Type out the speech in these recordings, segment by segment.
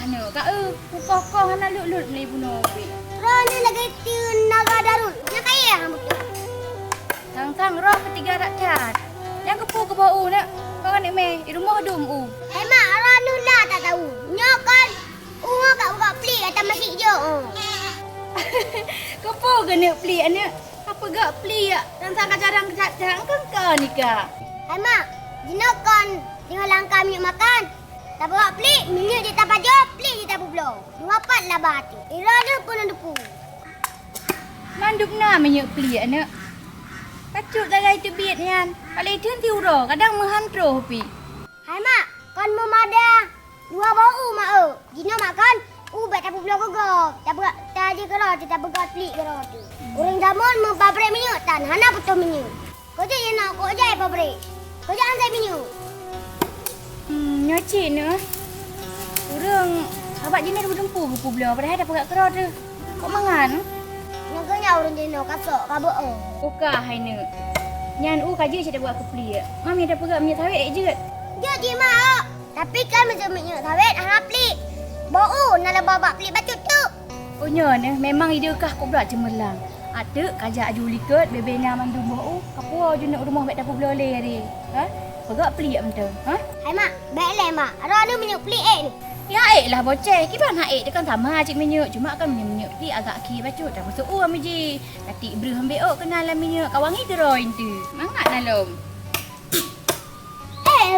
ni. Kak kokoh hana lut-lut beli bunuh pi. Rani lagi naga darul. Nak kaya betul. Tang roh ketiga rakyat. Yang kepu ke bau nak. Kau kan me di rumah dum Mak, Rani lah tak tahu. Nyokan kat buka pelik atas masjid je. Kepu ke nak pelik anak? Apa gak pelik ya? Tang kadang kadang kan ni kak. Mak, jinokan tengah langkah minyak makan. Tak buka pelik, minyak je tak pajar, pelik je tak bublo. Dua pat lah batu. Rani pun ada pu. Manduk na minyak pelik anak. Kacut dagai tu biat nian. Kalau itu nanti uro, kadang menghantro pi. Mak, kon memada dua bau mak. Jino makan, bet tak bublo kogok. Tak buka tadi kerot, tak buka pelik kerot tu. Orang zaman mempabrik minyak tan, hana betul minyak. Kau je nak kau je pabrik. Kau jangan saya minyak. Nyocik ni. Orang abak jenis berdempu ke publo. Padahal dah pegat kerot tu. Kau mangan? Naganya orang jenis kasok kabuk. Ukah hai ni. Nyan kaji saya dah buat ke pelik. Mami dah pegat minyak sawit je. Jadi mak. Tapi kan macam minyak sawit hana pelik. Bau nak babak pelik bacut tu. Oh nyon memang ide kah kau pula cemerlang. Ada kajak aju liket bebenya mandu bau. Kapua je nak rumah mek dah publo le hari. Ha? Pegat pelik betul. Ha? Hai mak, baiklah mak. Ada ni minyak pelik ni. Ya lah bocah. Kiban hak dia kan sama cik minyak. Cuma kan minyak pelik agak ki bacut. Tak masuk amiji. Katik ber ambil kenal lah minyak. Kawangi geroin tu. Mangat nalom.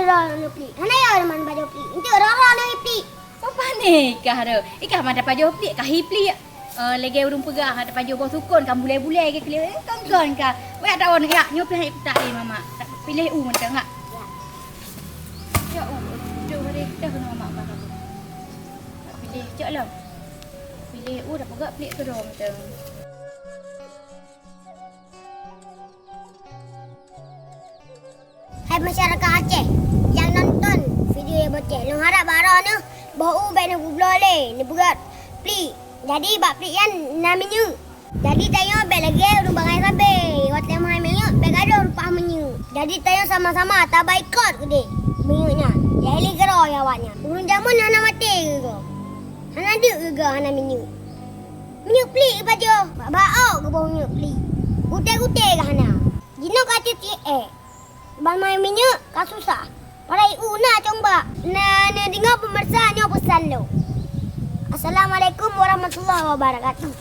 Orang ni pelik. Hana ya orang baju pelik. Itu orang ni pelik. Apa ni kah ada? Ikah mana paju pelik kah pelik. Lagi urung pegang ada paju bawah sukun kan bulai-bulai ke keliru. Kan kah. Wei tak orang ya nyop lah tak ni mama. Tak pilih macam ngak. Ya jom hari kita kena mama apa kamu. Tak pilih cak lah. Pilih dah pegang pelik ke dah macam. Hai masyarakat Aceh yang nonton video yang bocah. Long harap barang ni bau baik nak bublo le. Ni berat pelik. Jadi bak pelik kan na minyak. Jadi tayang baik lagi urang bangai sampai. Hotel mahal minyak baik ada rupa minyak. Jadi tayang sama-sama tak baik kot ke dia. Minyaknya. Ya ili gero ya awaknya. Urang jamun hana mati ke ko. Hana dik ke hana minyak. Minyak pelik ke baju. Bau ke bau minyak pelik. Guteh-guteh ke hana. Jino kata Bang main minyak kan susah. Parai nak coba. Nah dengar pemirsa nyo pesan lo. Assalamualaikum warahmatullahi wabarakatuh.